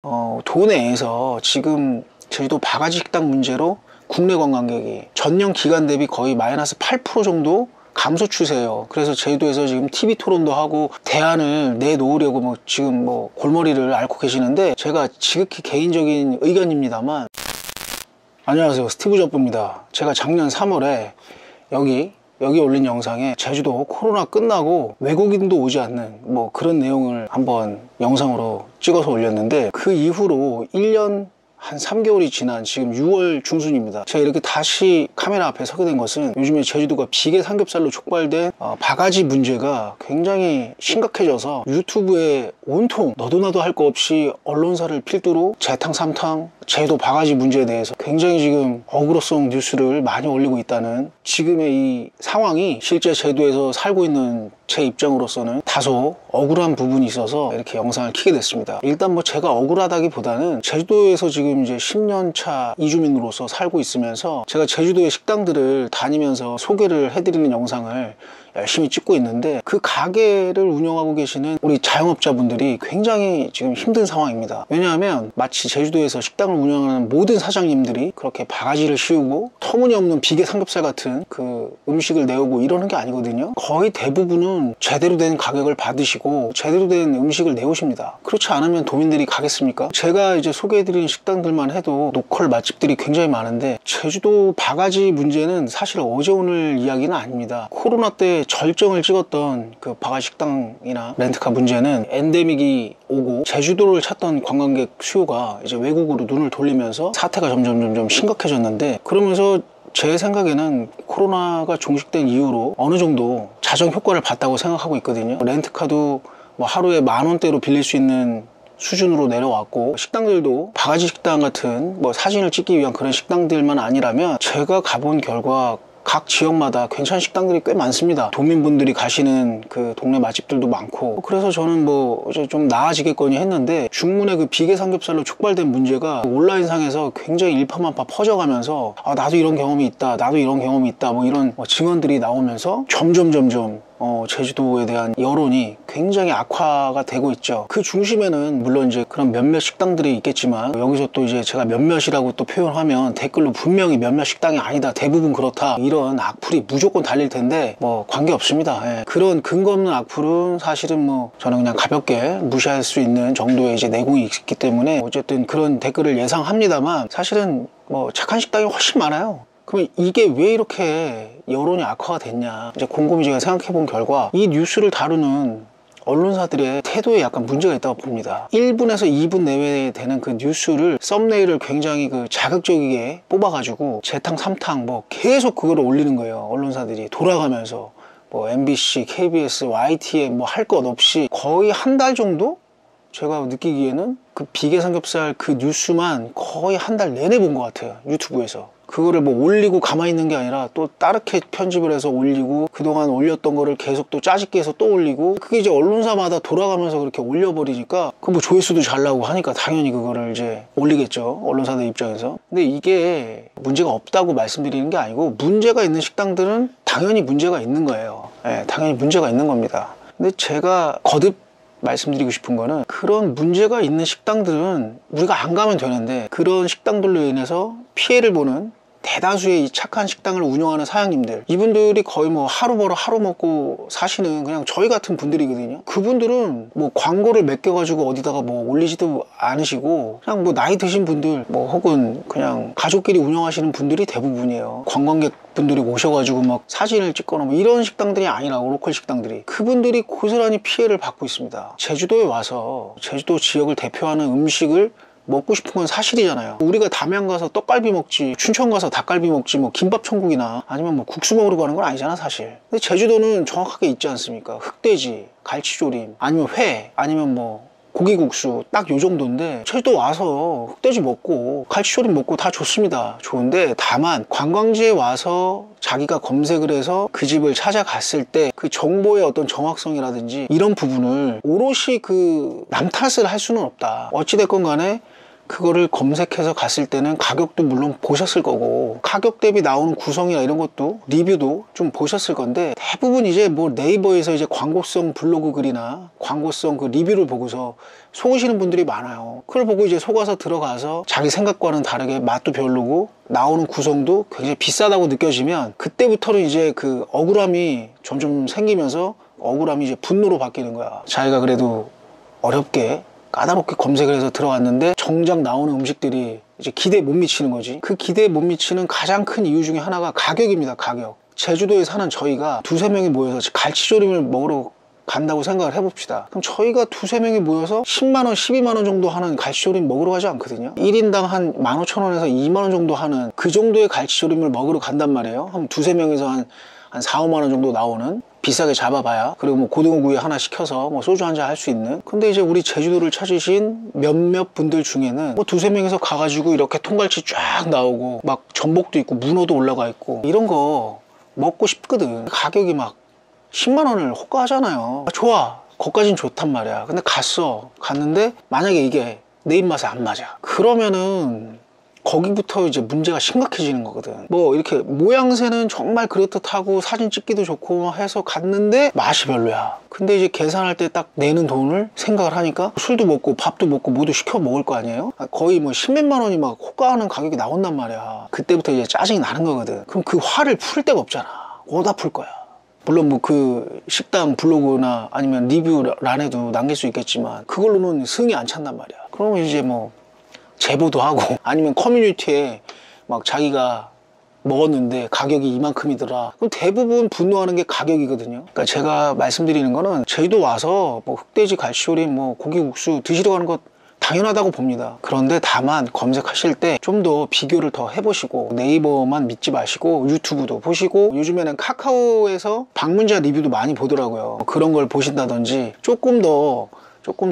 도내에서 지금 제주도 바가지 식당 문제로 국내 관광객이 전년 기간 대비 거의 마이너스 8% 정도 감소 추세예요. 그래서 제주도에서 지금 TV 토론도 하고 대안을 내놓으려고 지금 골머리를 앓고 계시는데, 제가 지극히 개인적인 의견입니다만, 안녕하세요, 스티브 잡부입니다. 제가 작년 3월에 여기 올린 영상에 제주도 코로나 끝나고 외국인도 오지 않는 그런 내용을 한번 영상으로 찍어서 올렸는데, 그 이후로 1년 한 3개월이 지난 지금 6월 중순입니다. 제가 이렇게 다시 카메라 앞에 서게 된 것은 요즘에 제주도가 비계 삼겹살로 촉발된 바가지 문제가 굉장히 심각해져서 유튜브에 온통 너도 나도 할 거 없이 언론사를 필두로 재탕 삼탕 제주도 바가지 문제에 대해서 굉장히 지금 어그로성 뉴스를 많이 올리고 있다는, 지금의 이 상황이 실제 제주도에서 살고 있는 제 입장으로서는 다소 억울한 부분이 있어서 이렇게 영상을 켜게 됐습니다. 일단 제가 억울하다기보다는 제주도에서 지금 이제 10년차 이주민으로서 살고 있으면서 제가 제주도의 식당들을 다니면서 소개를 해드리는 영상을 열심히 찍고 있는데, 그 가게를 운영하고 계시는 우리 자영업자분들이 굉장히 지금 힘든 상황입니다. 왜냐하면 마치 제주도에서 식당을 운영하는 모든 사장님들이 그렇게 바가지를 씌우고 터무니없는 비계 삼겹살 같은 그 음식을 내오고 이러는 게 아니거든요. 거의 대부분은 제대로 된 가격을 받으시고 제대로 된 음식을 내오십니다. 그렇지 않으면 도민들이 가겠습니까? 제가 이제 소개해드리는 식당들만 해도 로컬 맛집들이 굉장히 많은데, 제주도 바가지 문제는 사실 어제 오늘 이야기는 아닙니다. 코로나 때 절정을 찍었던 그 바가지 식당이나 렌트카 문제는 엔데믹이 오고 제주도를 찾던 관광객 수요가 이제 외국으로 눈을 돌리면서 사태가 점점 심각해졌는데, 그러면서 제 생각에는 코로나가 종식된 이후로 어느 정도 자정 효과를 봤다고 생각하고 있거든요. 렌트카도 하루에 10,000원대로 빌릴 수 있는 수준으로 내려왔고, 식당들도 바가지 식당 같은 사진을 찍기 위한 그런 식당들만 아니라면 제가 가본 결과 각 지역마다 괜찮은 식당들이 꽤 많습니다. 도민분들이 가시는 그 동네 맛집들도 많고, 그래서 저는 이제 좀 나아지겠거니 했는데, 중문의 그 비계 삼겹살로 촉발된 문제가 온라인상에서 굉장히 일파만파 퍼져가면서 나도 이런 경험이 있다, 나도 이런 경험이 있다, 이런 증언들이 나오면서 점점 제주도에 대한 여론이 굉장히 악화가 되고 있죠. 그 중심에는 물론 이제 그런 몇몇 식당들이 있겠지만, 여기서 또 이제 제가 몇몇이라고 또 표현하면 댓글로 분명히 몇몇 식당이 아니다, 대부분 그렇다, 이런 악플이 무조건 달릴 텐데 관계없습니다. 그런 근거 없는 악플은 사실은 저는 그냥 가볍게 무시할 수 있는 정도의 이제 내공이 있기 때문에 어쨌든 그런 댓글을 예상합니다만, 사실은 착한 식당이 훨씬 많아요. 그럼 이게 왜 이렇게 여론이 악화가 됐냐, 이제 곰곰이 제가 생각해 본 결과 이 뉴스를 다루는 언론사들의 태도에 약간 문제가 있다고 봅니다. 1분에서 2분 내외에 되는 그 뉴스를 썸네일을 굉장히 자극적이게 뽑아가지고 재탕 삼탕 계속 그거를 올리는 거예요. 언론사들이 돌아가면서 MBC, KBS, YTN 할 것 없이 거의 한 달 정도? 제가 느끼기에는 그 비계 삼겹살 그 뉴스만 거의 한 달 내내 본 것 같아요, 유튜브에서. 그거를 올리고 가만히 있는 게 아니라 또 따르게 편집을 해서 올리고, 그동안 올렸던 거를 계속 또 짜집게 해서 또 올리고, 그게 이제 언론사마다 돌아가면서 그렇게 올려버리니까 조회수도 잘 나오고 하니까 당연히 그거를 이제 올리겠죠, 언론사들 입장에서. 근데 이게 문제가 없다고 말씀드리는 게 아니고, 문제가 있는 식당들은 당연히 문제가 있는 거예요. 당연히 문제가 있는 겁니다. 근데 제가 거듭 말씀드리고 싶은 거는, 그런 문제가 있는 식당들은 우리가 안 가면 되는데, 그런 식당들로 인해서 피해를 보는 대다수의 이 착한 식당을 운영하는 사장님들, 이분들이 거의 하루 벌어 하루 먹고 사시는 그냥 저희 같은 분들이거든요. 그분들은 광고를 맡겨가지고 어디다가 올리지도 않으시고, 그냥 나이 드신 분들 혹은 그냥 가족끼리 운영하시는 분들이 대부분이에요. 관광객 분들이 오셔가지고 사진을 찍거나 이런 식당들이 아니라고, 로컬 식당들이. 그분들이 고스란히 피해를 받고 있습니다. 제주도에 와서 제주도 지역을 대표하는 음식을 먹고 싶은 건 사실이잖아요. 우리가 담양 가서 떡갈비 먹지, 춘천 가서 닭갈비 먹지, 김밥 천국이나 아니면 국수 먹으러 가는 건 아니잖아, 사실. 근데 제주도는 정확하게 있지 않습니까? 흑돼지, 갈치조림, 아니면 회, 아니면 고기국수, 딱 요 정도인데, 제주도 와서 흑돼지 먹고 갈치조림 먹고 다 좋습니다. 좋은데, 다만 관광지에 와서 자기가 검색을 해서 그 집을 찾아갔을 때 그 정보의 어떤 정확성이라든지 이런 부분을 오롯이 남 탓을 할 수는 없다. 어찌됐건 간에 그거를 검색해서 갔을 때는 가격도 물론 보셨을 거고 가격 대비 나오는 구성이나 이런 것도 리뷰도 좀 보셨을 건데 대부분 이제 뭐 네이버에서 이제 광고성 블로그 글이나 광고성 그 리뷰를 보고서 속으시는 분들이 많아요. 그걸 보고 이제 속아서 들어가서 자기 생각과는 다르게 맛도 별로고 나오는 구성도 굉장히 비싸다고 느껴지면 그때부터는 이제 그 억울함이 점점 생기면서 억울함이 이제 분노로 바뀌는 거야. 자기가 그래도 어렵게 까다롭게 검색을 해서 들어갔는데 정작 나오는 음식들이 이제 기대에 못 미치는 거지. 그 기대에 못 미치는 가장 큰 이유 중에 하나가 가격입니다. 가격. 제주도에 사는 저희가 두세 명이 모여서 갈치조림을 먹으러 간다고 생각을 해봅시다. 그럼 저희가 두세 명이 모여서 10만원, 12만원 정도 하는 갈치조림 먹으러 가지 않거든요. 1인당 한 15,000원에서 2만원 정도 하는 그 정도의 갈치조림을 먹으러 간단 말이에요. 한 두세 명에서 한 4, 5만원 정도 나오는, 비싸게 잡아봐야, 그리고 뭐 고등어구이 하나 시켜서 뭐 소주 한잔 할 수 있는. 근데 이제 우리 제주도를 찾으신 몇몇 분들 중에는 뭐 두세 명이서 가가지고 이렇게 통갈치 쫙 나오고 막 전복도 있고 문어도 올라가 있고 이런 거 먹고 싶거든. 가격이 막 10만원을 호가하잖아요. 좋아, 거기까진 좋단 말이야. 근데 갔는데 만약에 이게 내 입맛에 안 맞아, 그러면은 거기부터 이제 문제가 심각해지는 거거든. 뭐 이렇게 모양새는 정말 그렇듯하고 사진 찍기도 좋고 해서 갔는데 맛이 별로야. 근데 이제 계산할 때 딱 내는 돈을 생각을 하니까 술도 먹고 밥도 먹고 모두 시켜 먹을 거 아니에요. 거의 뭐 10몇만 원이 막 호가하는 가격이 나온단 말이야. 그때부터 이제 짜증이 나는 거거든. 그럼 그 화를 풀 데가 없잖아. 어디다 풀 거야. 물론 뭐 그 식당 블로그나 아니면 리뷰란에도 남길 수 있겠지만 그걸로는 승이 안 찬단 말이야. 그러면 이제 뭐 제보도 하고 아니면 커뮤니티에 막 자기가 먹었는데 가격이 이만큼이더라. 그럼 대부분 분노하는 게 가격이거든요. 그러니까 제가 말씀드리는 거는 제주도 와서 뭐 흑돼지, 갈치조림, 뭐 고기국수 드시러 가는 것 당연하다고 봅니다. 그런데 다만 검색하실 때 좀 더 비교를 더 해보시고 네이버만 믿지 마시고 유튜브도 보시고, 요즘에는 카카오에서 방문자 리뷰도 많이 보더라고요. 그런 걸 보신다든지 조금 더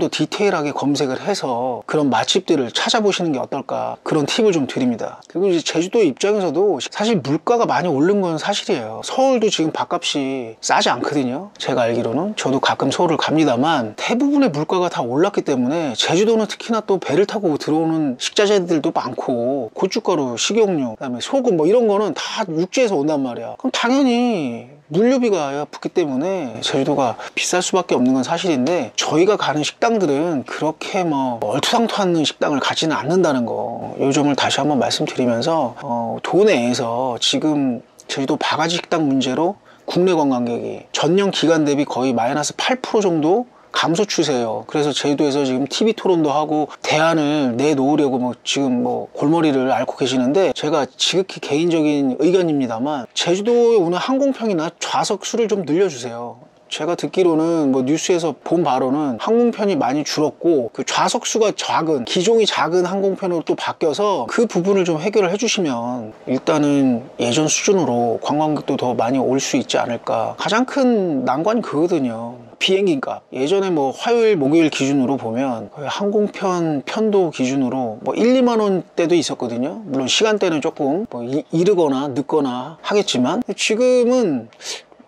디테일하게 검색을 해서 그런 맛집들을 찾아보시는 게 어떨까, 그런 팁을 좀 드립니다. 그리고 이제 제주도 입장에서도 사실 물가가 많이 오른 건 사실이에요. 서울도 지금 밥값이 싸지 않거든요. 제가 알기로는, 저도 가끔 서울을 갑니다만 대부분의 물가가 다 올랐기 때문에 제주도는 특히나 또 배를 타고 들어오는 식자재들도 많고 고춧가루, 식용유, 그다음에 소금 뭐 이런 거는 다 육지에서 온단 말이야. 그럼 당연히 물류비가 붙기 때문에 제주도가 비쌀 수밖에 없는 건 사실인데, 저희가 가는 식당들은 그렇게 뭐 얼토당토하는 식당을 가지는 않는다는 거, 이 점을 다시 한번 말씀드리면서 도내에서 지금 제주도 바가지 식당 문제로 국내 관광객이 전년 기간 대비 거의 마이너스 8% 정도 감소 추세예요. 그래서 제주도에서 지금 TV 토론도 하고 대안을 내놓으려고 뭐 지금 뭐 골머리를 앓고 계시는데, 제가 지극히 개인적인 의견입니다만 제주도에 오는 항공편이나 좌석 수를 좀 늘려주세요. 제가 듣기로는 뭐 뉴스에서 본 바로는 항공편이 많이 줄었고 그 좌석 수가 작은, 기종이 작은 항공편으로 또 바뀌어서 그 부분을 좀 해결을 해주시면 일단은 예전 수준으로 관광객도 더 많이 올 수 있지 않을까. 가장 큰 난관이 그거거든요. 비행기 값. 예전에 뭐 화요일, 목요일 기준으로 보면 항공편 편도 기준으로 뭐 1, 2만 원대도 있었거든요. 물론 시간대는 조금 뭐 이르거나 늦거나 하겠지만 지금은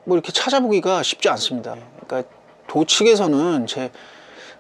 뭐 이렇게 찾아보기가 쉽지 않습니다. 그러니까 도 측에서는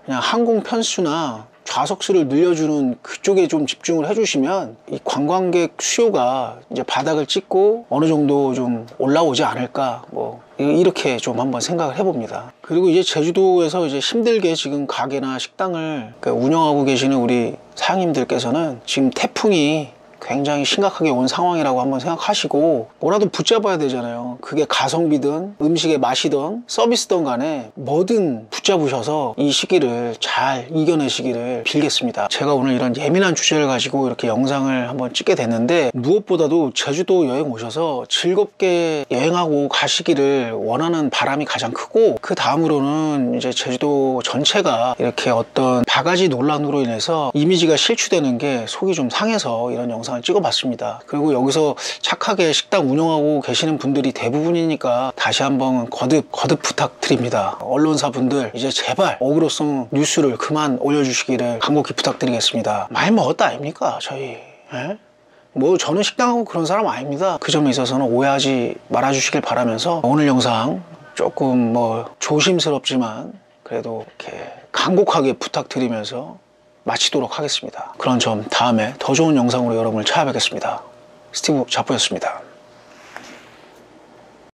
그냥 항공 편수나 좌석 수를 늘려주는 그쪽에 좀 집중을 해주시면 이 관광객 수요가 이제 바닥을 찍고 어느 정도 좀 올라오지 않을까, 뭐 이렇게 좀 한번 생각을 해봅니다. 그리고 이제 제주도에서 이제 힘들게 지금 가게나 식당을 운영하고 계시는 우리 사장님들께서는 지금 태풍이 굉장히 심각하게 온 상황이라고 한번 생각하시고 뭐라도 붙잡아야 되잖아요. 그게 가성비든 음식의 맛이든 서비스든 간에 뭐든 붙잡으셔서 이 시기를 잘 이겨내시기를 빌겠습니다. 제가 오늘 이런 예민한 주제를 가지고 이렇게 영상을 한번 찍게 됐는데, 무엇보다도 제주도 여행 오셔서 즐겁게 여행하고 가시기를 원하는 바람이 가장 크고, 그 다음으로는 이제 제주도 전체가 이렇게 어떤 바가지 논란으로 인해서 이미지가 실추되는 게 속이 좀 상해서 이런 영상을 찍어봤습니다. 그리고 여기서 착하게 식당 운영하고 계시는 분들이 대부분이니까 다시 한번 거듭 부탁드립니다. 언론사분들 이제 제발 어그로성 뉴스를 그만 올려주시기를 간곡히 부탁드리겠습니다. 많이 먹었다 아닙니까 저희? 뭐 저는 식당하고 그런 사람 아닙니다. 그 점에 있어서는 오해하지 말아주시길 바라면서 오늘 영상 조금 뭐 조심스럽지만 그래도 이렇게 간곡하게 부탁드리면서 마치도록 하겠습니다. 그런 점 다음에 더 좋은 영상으로 여러분을 찾아뵙겠습니다. 스티브 자포였습니다.